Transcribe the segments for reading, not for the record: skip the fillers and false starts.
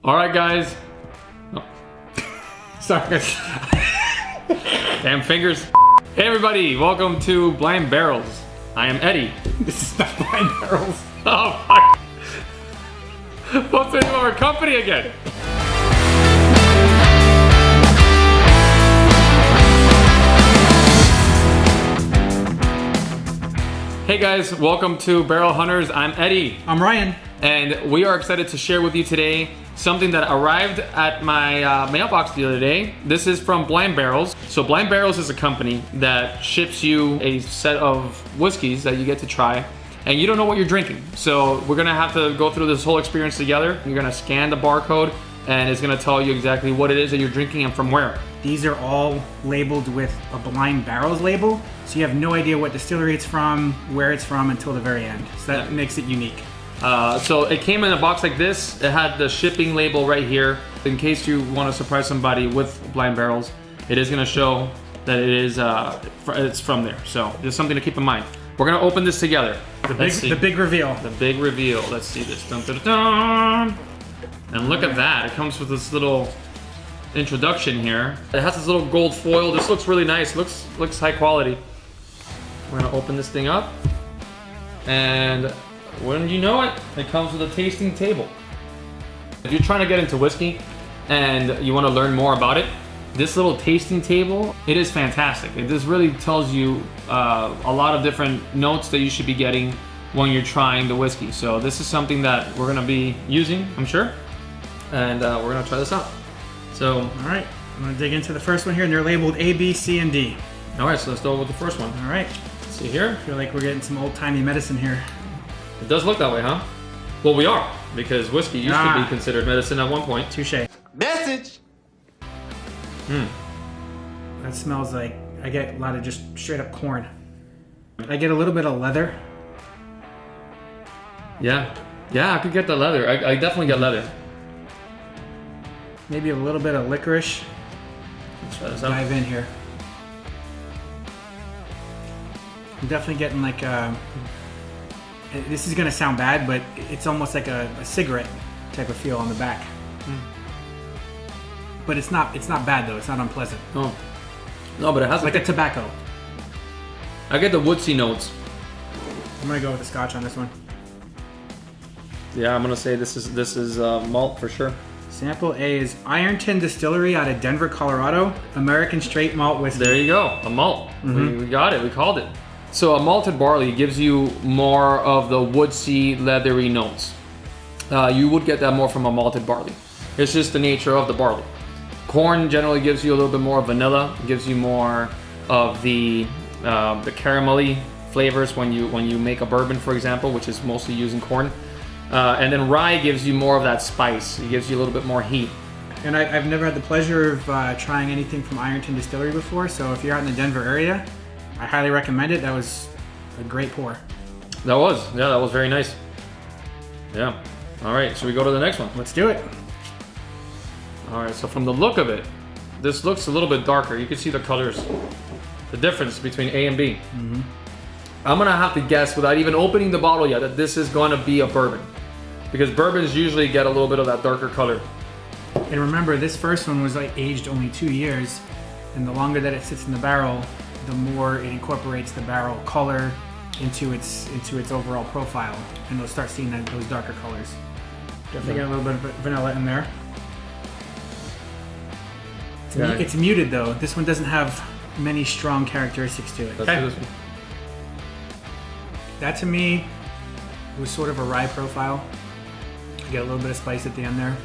All right, guys. Oh. Sorry. Damn fingers. Hey, everybody. Welcome to Blind Barrels. I am Eddie. This is not Blind Barrels. Oh, fuck. What's the name of our company again? Hey guys, welcome to Barrel Hunters. I'm Eddie. I'm Ryan. And we are excited to share with you today something that arrived at my mailbox the other day. This is from Blind Barrels. So Blind Barrels is a company that ships you a set of whiskeys that you get to try, and you don't know what you're drinking. So we're gonna have to go through this whole experience together. You're gonna scan the barcode, and it's gonna tell you exactly what it is that you're drinking and from where. These are all labeled with a Blind Barrels label, so you have no idea what distillery it's from, where it's from until the very end. So that makes it unique. So it came in a box like this. It had the shipping label right here. In case you want to surprise somebody with Blind Barrels, it is going to show that it is it's from there. So just something to keep in mind. We're going to open this together. The big reveal. The big reveal. Let's see this. Dun, dun, dun. And look at that. It comes with this little introduction here. It has this little gold foil. This looks really nice. Looks high quality. We're going to open this thing up. And wouldn't you know it, it comes with a tasting table. If you're trying to get into whiskey and you want to learn more about it, this little tasting table, it is fantastic. It just really tells you a lot of different notes that you should be getting when you're trying the whiskey. So this is something that we're gonna be using, I'm sure, and we're gonna try this out. So, all right, I'm gonna dig into the first one here, and they're labeled A, B, C, and D. All right, so let's go with the first one. All right. Let's see here. I feel like we're getting some old-timey medicine here. It does look that way, huh? Well, we are, because whiskey used to be considered medicine at one point. Touché. Message! That smells like, I get a lot of just straight up corn. I get a little bit of leather. Yeah, I could get the leather. I definitely get leather. Maybe a little bit of licorice. Let's try this out. Dive in here. I'm definitely getting like this is gonna sound bad, but it's almost like a cigarette type of feel on the back. But it's not bad though. It's not unpleasant. No, but it has like a tobacco. I get the woodsy notes. I'm gonna go with the Scotch on this one. Yeah, I'm gonna say this is malt for sure. Sample A is Ironton Distillery out of Denver, Colorado. American straight malt whiskey. There you go, a malt. We got it. We called it. So a malted barley gives you more of the woodsy, leathery notes. You would get that more from a malted barley. It's just the nature of the barley. Corn generally gives you a little bit more of vanilla. It gives you more of the caramelly flavors when you make a bourbon, for example, which is mostly using corn. And then rye gives you more of that spice. It gives you a little bit more heat. And I've never had the pleasure of trying anything from Ironton Distillery before, so if you're out in the Denver area, I highly recommend it. That was a great pour. That was very nice. Yeah. All right, should we go to the next one? Let's do it. All right, so from the look of it, this looks a little bit darker. You can see the colors, the difference between A and B. I'm gonna have to guess without even opening the bottle yet that this is gonna be a bourbon, because bourbons usually get a little bit of that darker color. And remember, this first one was like aged only 2 years, and the longer that it sits in the barrel, the more it incorporates the barrel color into its overall profile, and you'll start seeing those darker colors. Definitely get a little bit of vanilla in there. It's muted though. This one doesn't have many strong characteristics to it. Let's do this one. That to me was sort of a rye profile. You get a little bit of spice at the end there.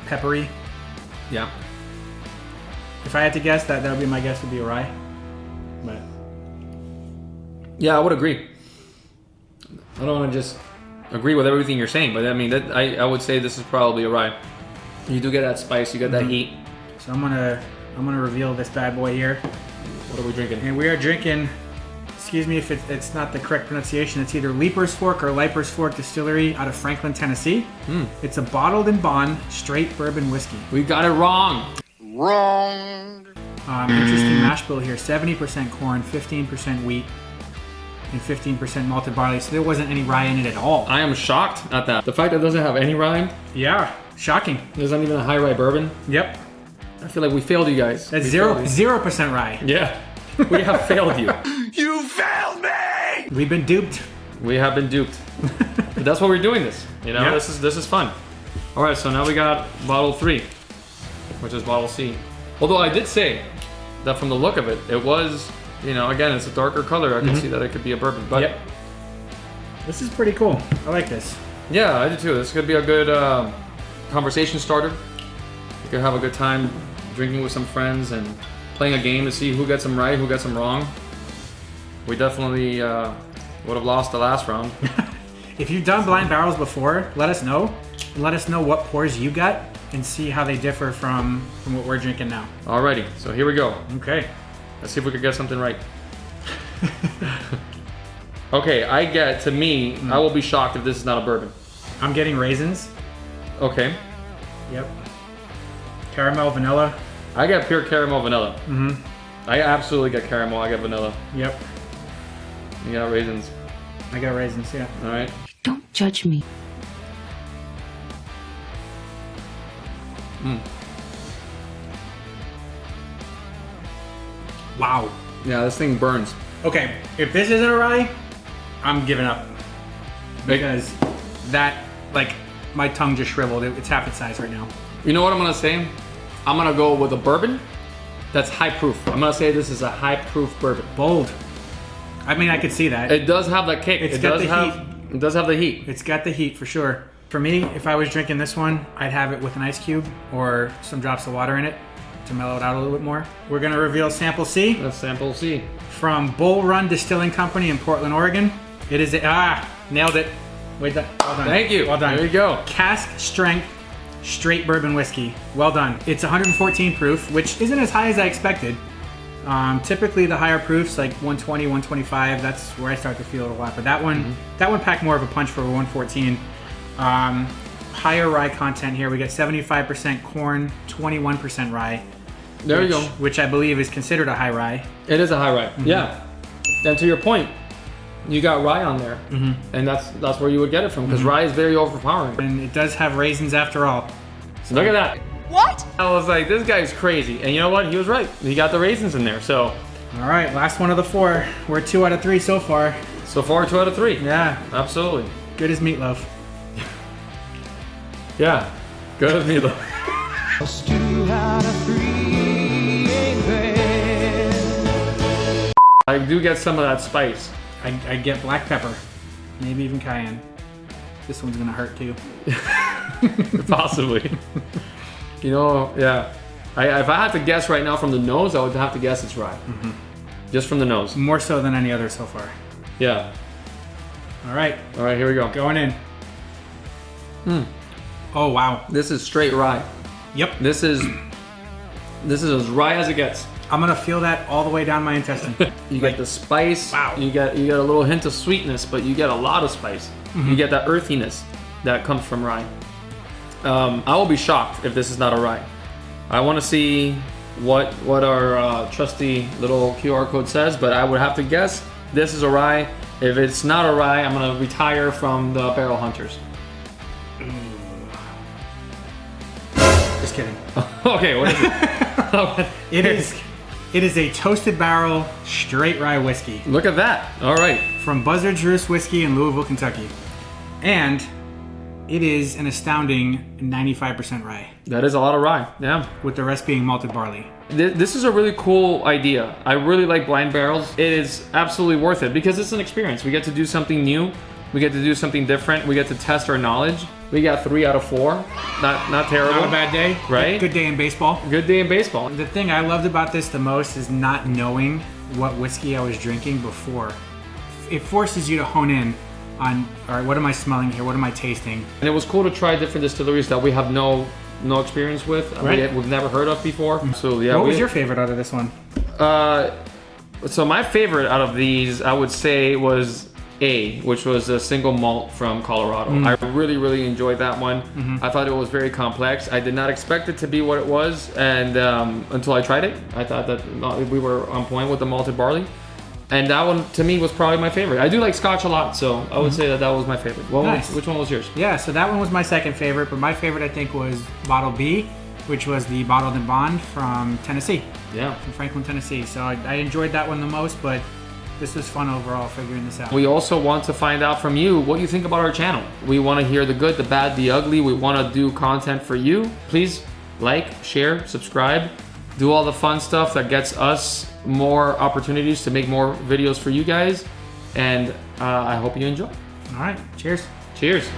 Peppery. Yeah. If I had to guess, that would be my guess, would be a rye. But yeah, I would agree. I don't want to just agree with everything you're saying, but I mean, I would say this is probably a rye. You do get that spice, you get that heat. So I'm gonna reveal this bad boy here. What are we drinking? And we are drinking, excuse me if it's not the correct pronunciation, it's either Leaper's Fork or Leiper's Fork Distillery out of Franklin, Tennessee. It's a bottled and bond straight bourbon whiskey. We got it wrong. Wrong. Interesting mash bill here, 70% corn, 15% wheat. and 15% malted barley, so there wasn't any rye in it at all. I am shocked at that. The fact that it doesn't have any rye. Yeah, shocking. There's not even a high rye bourbon. Yep. I feel like we failed you guys. That's 0% rye. Yeah, we have failed you. You failed me! We've been duped. We have been duped. But that's why we're doing this. You know, Yep. this is fun. All right, so now we got bottle 3, which is bottle C. Although I did say that from the look of it, it was, you know, again, it's a darker color. I can see that it could be a bourbon. But Yep. This is pretty cool. I like this. yeah, I do too. This could be a good conversation starter. You could have a good time drinking with some friends and playing a game to see who gets them right, who gets them wrong. We definitely would have lost the last round. If you've done blind barrels before, let us know. And let us know what pours you got and see how they differ from what we're drinking now. Alrighty, so here we go. Okay. Let's see if we could get something right. Okay, to me, I will be shocked if this is not a bourbon. I'm getting raisins. Okay. Yep. Caramel, vanilla. I got pure caramel vanilla. Mm-hmm. I absolutely got caramel, I got vanilla. Yep. You got raisins. I got raisins, yeah. Alright. Don't judge me. Wow. Yeah, this thing burns. Okay, if this isn't a rye, I'm giving up. Because that, like, my tongue just shriveled. It's half its size right now. You know what I'm gonna say? I'm gonna go with a bourbon that's high proof. I'm gonna say this is a high proof bourbon. Bold. I mean, I could see that. It does have that kick. It's got the heat. It does have the heat. It's got the heat for sure. For me, if I was drinking this one, I'd have it with an ice cube or some drops of water in it to mellow it out a little bit more. We're gonna reveal sample C That's sample C. from Bull Run Distilling Company in Portland, Oregon. It is nailed it. Well done. Thank you. Well done. There you go. Cask strength straight bourbon whiskey. Well done. It's 114 proof, which isn't as high as I expected. Typically the higher proofs, like 120, 125, that's where I start to feel it a lot. But that one packed more of a punch for a 114. Higher rye content here. We got 75% corn, 21% rye. There you go. Which I believe is considered a high rye. It is a high rye. Yeah. And to your point, you got rye on there, and that's where you would get it from, because rye is very overpowering. And it does have raisins after all. So look at that. What? I was like, this guy's crazy, and you know what? He was right. He got the raisins in there. So All right, last one of the 4. We're 2 out of 3 so far. so far, 2 out of 3. Yeah, Absolutely. good as meatloaf. Yeah. Good as meatloaf. I do get some of that spice. I get black pepper, maybe even cayenne. This one's gonna hurt too. Possibly. You know, yeah. If I had to guess right now from the nose, I would have to guess it's rye. Just from the nose. More so than any other so far. Yeah. All right, All right, here we go. going in. Oh wow. This is straight rye. Yep. This is as rye as it gets. I'm gonna feel that all the way down my intestine. You get the spice. Wow. You get a little hint of sweetness, but you get a lot of spice. You get that earthiness that comes from rye. I will be shocked if this is not a rye. I want to see what our trusty little QR code says, but I would have to guess this is a rye. If it's not a rye, I'm gonna retire from the barrel hunters. Just kidding. Okay, what is it? It is a toasted barrel straight rye whiskey Look at that. All right. from Buzzard's Roost Whiskey in Louisville, Kentucky. And it is an astounding 95% rye, That is a lot of rye. Yeah. with the rest being malted barley. This is a really cool idea. I really like blind barrels. It is absolutely worth it because it's an experience. We get to do something new. We get to do something different. We get to test our knowledge. We got 3 out of 4. Not terrible. Not a bad day. Right? Good day in baseball. Good day in baseball. The thing I loved about this the most is not knowing what whiskey I was drinking before. It forces you to hone in on, all right, what am I smelling here? What am I tasting? And it was cool to try different distilleries that we have no experience with. Right. We've never heard of before. So yeah. What was your favorite out of this one? So my favorite out of these, I would say, was A, which was a single malt from Colorado. I really, really enjoyed that one. I thought it was very complex. I did not expect it to be what it was, and until I tried it, I thought that we were on point with the malted barley. And that one, to me, was probably my favorite. I do like Scotch a lot, so I would say that that was my favorite. Well, Nice. which one was yours? Yeah, so that one was my second favorite, but my favorite I think was Bottle B, which was the Bottled and Bond from Tennessee, Yeah. from Franklin, Tennessee. So I enjoyed that one the most, but this was fun overall figuring this out. We also want to find out from you what you think about our channel. We want to hear the good, the bad, the ugly. We want to do content for you. Please like, share, subscribe, do all the fun stuff that gets us more opportunities to make more videos for you guys. And I hope you enjoy. All right, cheers. Cheers.